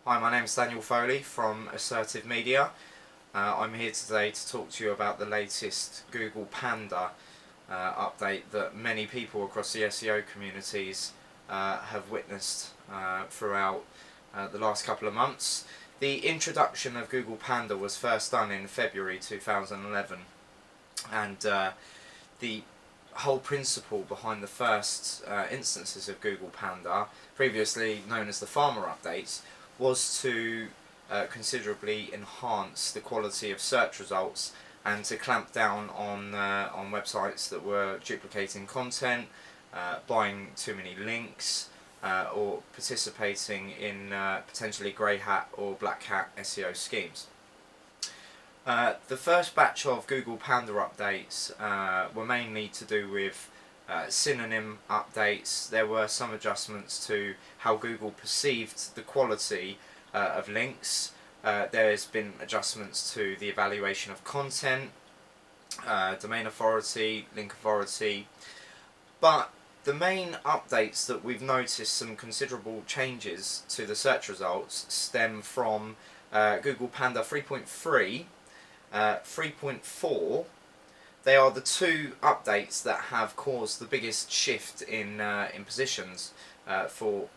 Hi, my name is Daniel Foley from Assertive Media. I'm here today to talk to you about the latest Google Panda update that many people across the SEO communities have witnessed throughout the last couple of months. The introduction of Google Panda was first done in February 2011, and the whole principle behind the first instances of Google Panda, previously known as the Farmer updates, was to considerably enhance the quality of search results and to clamp down on websites that were duplicating content, buying too many links, or participating in potentially grey hat or black hat SEO schemes. The first batch of Google Panda updates were mainly to do with synonym updates. There were some adjustments to how Google perceived the quality of links. There's been adjustments to the evaluation of content, domain authority, link authority, but the main updates that we've noticed some considerable changes to the search results stem from Google Panda 3.3, 3.4. They are the two updates that have caused the biggest shift in positions for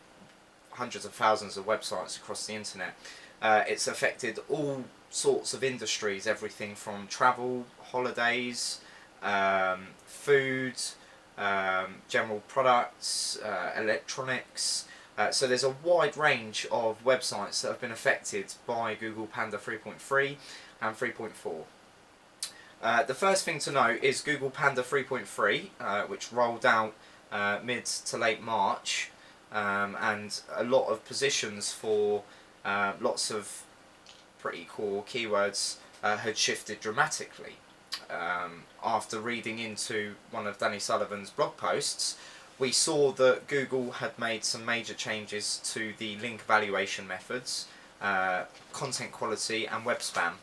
hundreds of thousands of websites across the internet. It's affected all sorts of industries, everything from travel, holidays, food, general products, electronics. So there's a wide range of websites that have been affected by Google Panda 3.3 and 3.4. The first thing to note is Google Panda 3.3, which rolled out mid to late March, and a lot of positions for lots of pretty core keywords had shifted dramatically. After reading into one of Danny Sullivan's blog posts, we saw that Google had made some major changes to the link evaluation methods, content quality and web spam.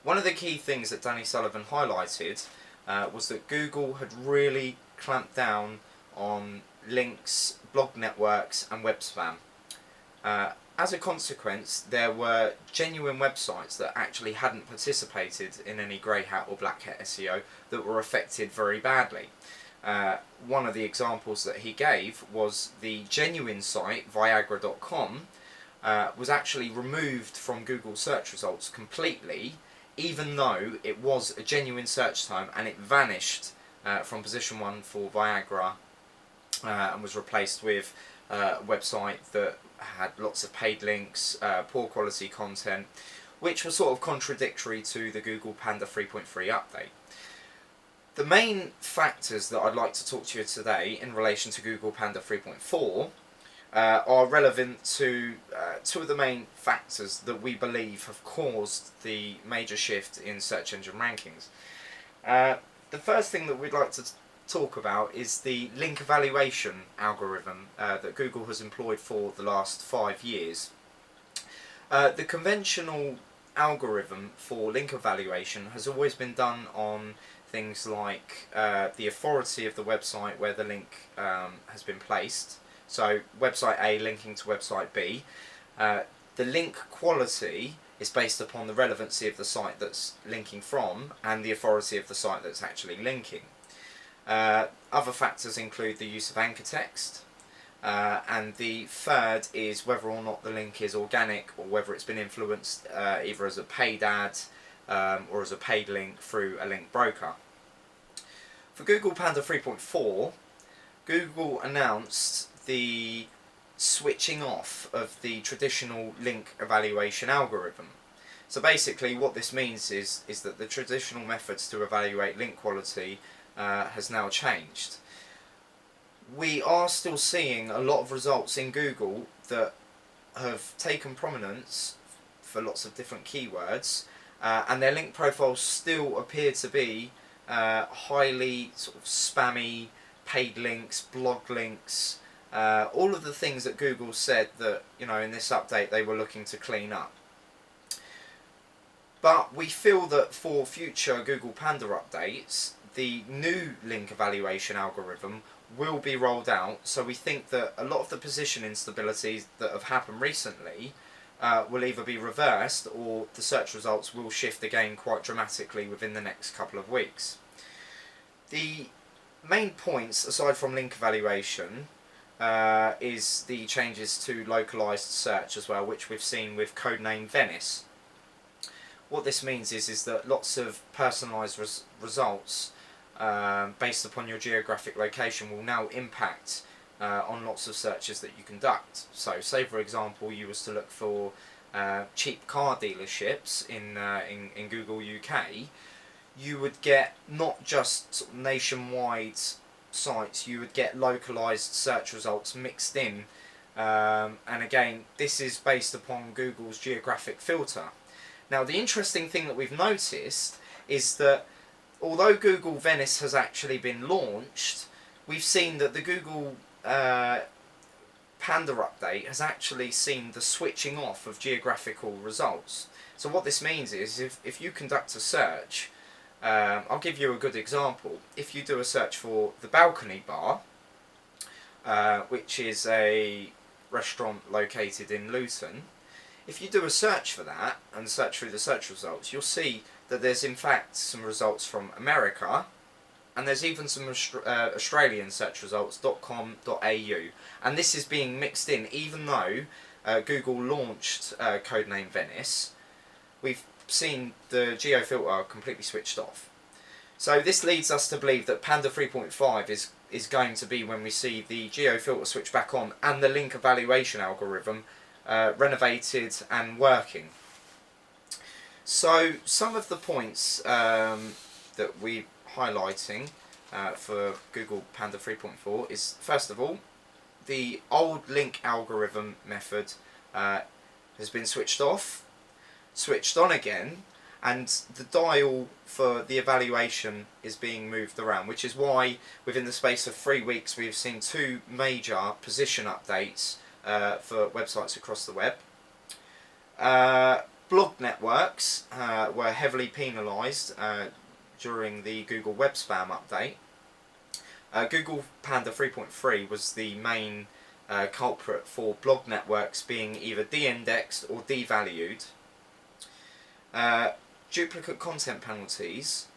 One of the key things that Danny Sullivan highlighted was that Google had really clamped down on links, blog networks and web spam. As a consequence, there were genuine websites that actually hadn't participated in any grey hat or black hat SEO that were affected very badly. One of the examples that he gave was the genuine site Viagra.com was actually removed from Google search results completely, even though it was a genuine search term, and it vanished from position 1 for Viagra and was replaced with a website that had lots of paid links, poor quality content, which was sort of contradictory to the Google Panda 3.3 update. The main factors that I'd like to talk to you today in relation to Google Panda 3.4 are relevant to two of the main factors that we believe have caused the major shift in search engine rankings. The first thing that we'd like to talk about is the link evaluation algorithm that Google has employed for the last 5 years. The conventional algorithm for link evaluation has always been done on things like the authority of the website where the link has been placed. So website A linking to website B. The link quality is based upon the relevancy of the site that's linking from and the authority of the site that's actually linking. Other factors include the use of anchor text, and the third is whether or not the link is organic or whether it's been influenced either as a paid ad or as a paid link through a link broker. For Google Panda 3.4, Google announced the switching off of the traditional link evaluation algorithm. So basically what this means is that the traditional methods to evaluate link quality has now changed. We are still seeing a lot of results in Google that have taken prominence for lots of different keywords, and their link profiles still appear to be highly sort of spammy, paid links, blog links, all of the things that Google said that, you know, in this update they were looking to clean up. But we feel that for future Google Panda updates, the new link evaluation algorithm will be rolled out, so we think that a lot of the position instabilities that have happened recently will either be reversed or the search results will shift again quite dramatically within the next couple of weeks. The main points, aside from link evaluation, is the changes to localized search as well, which we've seen with codename Venice. What this means is that lots of personalized results based upon your geographic location will now impact on lots of searches that you conduct. So say for example you was to look for cheap car dealerships in Google UK, you would get not just sort of nationwide sites, you would get localized search results mixed in, and again this is based upon Google's geographic filter. Now the interesting thing that we've noticed is that although Google Venice has actually been launched, we've seen that the Google Panda update has actually seen the switching off of geographical results. So what this means is if you conduct a search, I'll give you a good example. If you do a search for the Balcony Bar, which is a restaurant located in Luton, if you do a search for that and search through the search results, you'll see that there's in fact some results from America, and there's even some Australian search results, .com.au, and this is being mixed in even though Google launched codename Venice. We've seen the geo filter completely switched off. So this leads us to believe that Panda 3.5 is going to be when we see the geo filter switch back on and the link evaluation algorithm renovated and working. So some of the points that we're highlighting for Google Panda 3.4 is, first of all, the old link algorithm method has been switched off, switched on again, and the dial for the evaluation is being moved around, which is why within the space of 3 weeks we've seen 2 major position updates for websites across the web. Blog networks were heavily penalised during the Google Web Spam update. Google Panda 3.3 was the main culprit for blog networks being either de-indexed or devalued. Duplicate content penalties,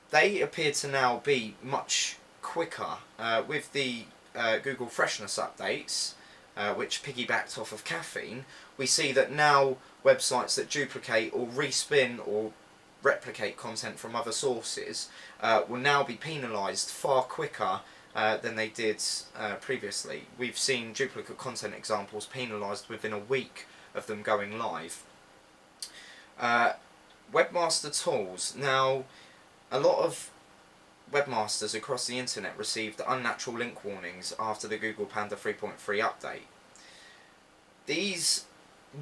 they appear to now be much quicker with the Google Freshness updates, which piggybacked off of caffeine. We see that now websites that duplicate or respin or replicate content from other sources will now be penalised far quicker than they did previously. We've seen duplicate content examples penalised within a week of them going live. Webmaster tools. Now, a lot of webmasters across the internet received unnatural link warnings after the Google Panda 3.3 update. These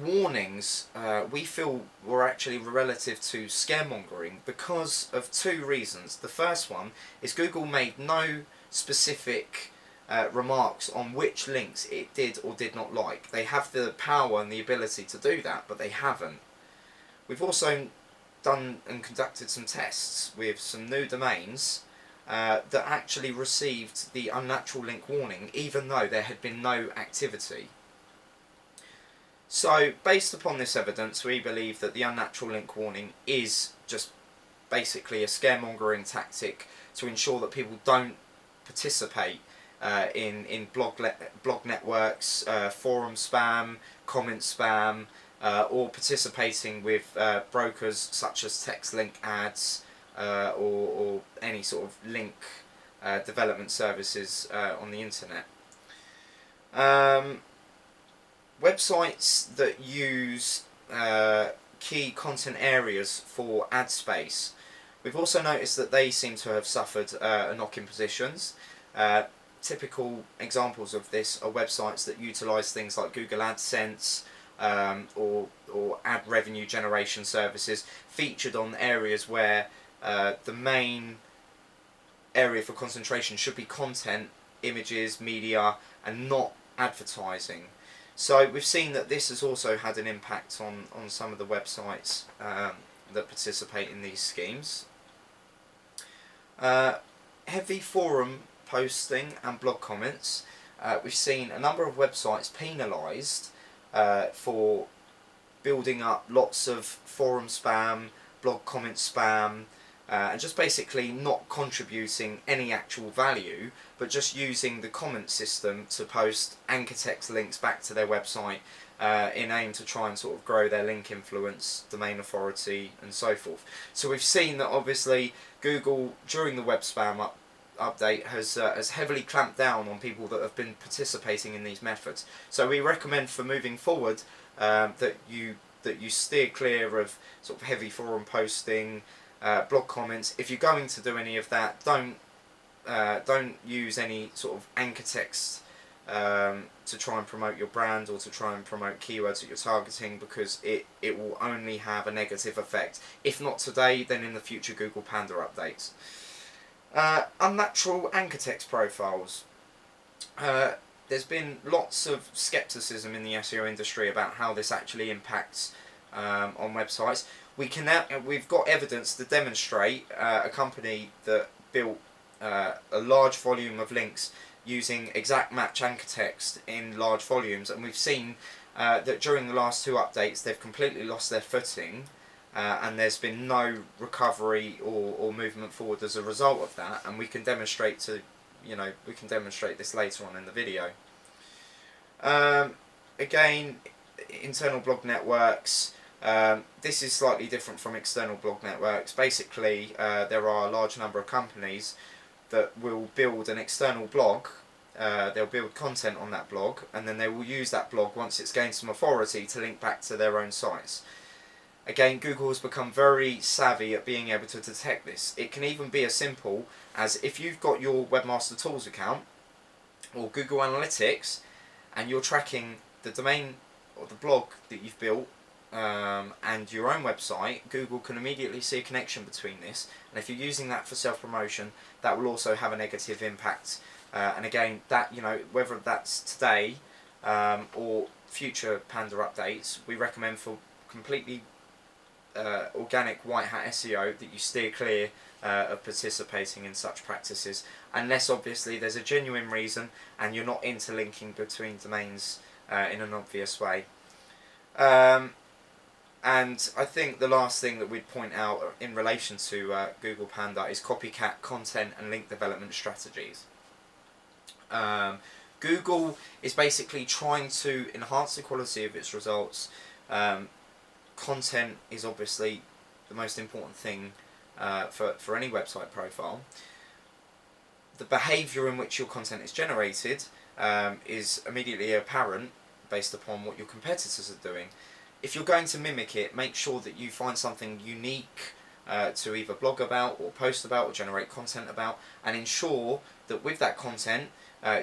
warnings we feel were actually relative to scaremongering because of 2 reasons. The first one is Google made no specific remarks on which links it did or did not like. They have the power and the ability to do that, but they haven't. We've also done and conducted some tests with some new domains that actually received the unnatural link warning even though there had been no activity. So based upon this evidence, we believe that the unnatural link warning is just basically a scaremongering tactic to ensure that people don't participate in blog networks, forum spam, comment spam, or participating with brokers such as text link ads or any sort of link development services on the internet. Websites that use key content areas for ad space, we've also noticed that they seem to have suffered a knock in positions. Typical examples of this are websites that utilise things like Google AdSense or ad revenue generation services featured on areas where the main area for concentration should be content, images, media, and not advertising. So we've seen that this has also had an impact on some of the websites that participate in these schemes. Heavy forum posting and blog comments. We've seen a number of websites penalised for building up lots of forum spam, blog comment spam, and just basically not contributing any actual value, but just using the comment system to post anchor text links back to their website in aim to try and sort of grow their link influence, domain authority, and so forth. So we've seen that obviously Google, during the web spam update, has heavily clamped down on people that have been participating in these methods. So we recommend for moving forward that you steer clear of sort of heavy forum posting, blog comments. If you're going to do any of that, don't use any sort of anchor text to try and promote your brand or to try and promote keywords that you're targeting, because it will only have a negative effect. If not today, then in the future Google Panda updates. Unnatural anchor text profiles. There's been lots of skepticism in the SEO industry about how this actually impacts on websites. We've got evidence to demonstrate a company that built a large volume of links using exact match anchor text in large volumes, and we've seen that during the last 2 updates they've completely lost their footing, and there's been no recovery or movement forward as a result of that, and we can demonstrate this later on in the video. Again, internal blog networks. This is slightly different from external blog networks. Basically, there are a large number of companies that will build an external blog. They'll build content on that blog, and then they will use that blog once it's gained some authority to link back to their own sites. Again, Google has become very savvy at being able to detect this. It can even be as simple as if you've got your Webmaster Tools account or Google Analytics and you're tracking the domain or the blog that you've built and your own website, Google can immediately see a connection between this, and if you're using that for self-promotion, that will also have a negative impact. And again, that, whether that's today or future Panda updates, we recommend for completely organic white hat SEO that you steer clear of participating in such practices, unless obviously there's a genuine reason and you're not interlinking between domains in an obvious way. And I think the last thing that we'd point out in relation to Google Panda is copycat content and link development strategies. Google is basically trying to enhance the quality of its results. Content is obviously the most important thing for any website profile. The behaviour in which your content is generated is immediately apparent based upon what your competitors are doing. If you're going to mimic it, make sure that you find something unique to either blog about or post about or generate content about, and ensure that with that content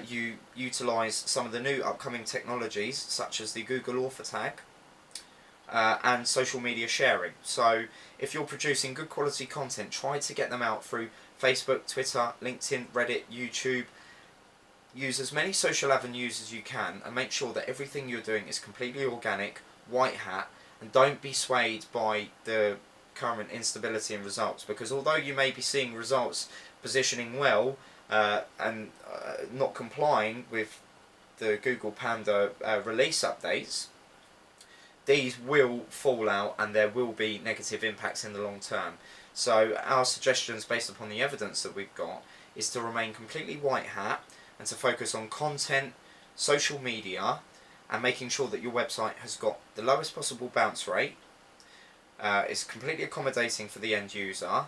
you utilise some of the new upcoming technologies such as the Google author tag and social media sharing. So if you're producing good quality content, try to get them out through Facebook, Twitter, LinkedIn, Reddit, YouTube. Use as many social avenues as you can and make sure that everything you're doing is completely organic, white hat, and don't be swayed by the current instability in results, because although you may be seeing results positioning well and not complying with the Google Panda release updates, these will fall out and there will be negative impacts in the long term. So our suggestions based upon the evidence that we've got is to remain completely white hat and to focus on content, social media, and making sure that your website has got the lowest possible bounce rate, is completely accommodating for the end user,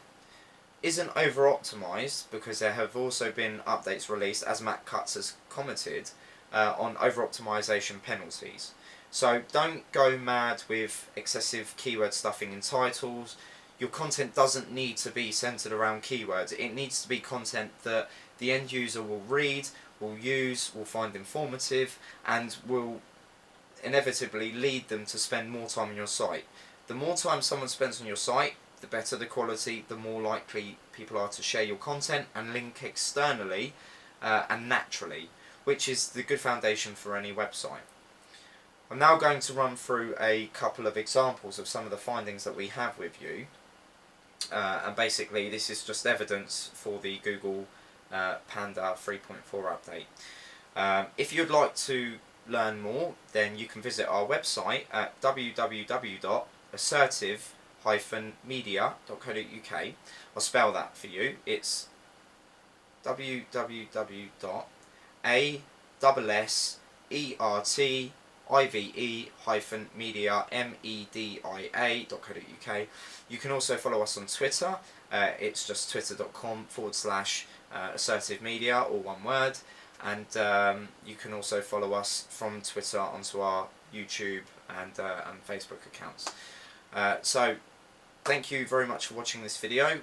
isn't over optimized, because there have also been updates released, as Matt Cutts has commented, on over optimization penalties. So don't go mad with excessive keyword stuffing in titles. Your content doesn't need to be centered around keywords. It needs to be content that the end user will read, will use, will find informative, and will inevitably lead them to spend more time on your site. The more time someone spends on your site, the better the quality, the more likely people are to share your content and link externally and naturally, which is the good foundation for any website. I'm now going to run through a couple of examples of some of the findings that we have with you, and basically this is just evidence for the Google Panda 3.4 update. If you'd like to learn more, then you can visit our website at www.assertive-media.co.uk. I'll spell that for you. It's www.assertive-media.co.uk. You can also follow us on Twitter. It's just twitter.com/assertive media, all one word. And you can also follow us from Twitter onto our YouTube and Facebook accounts. So thank you very much for watching this video.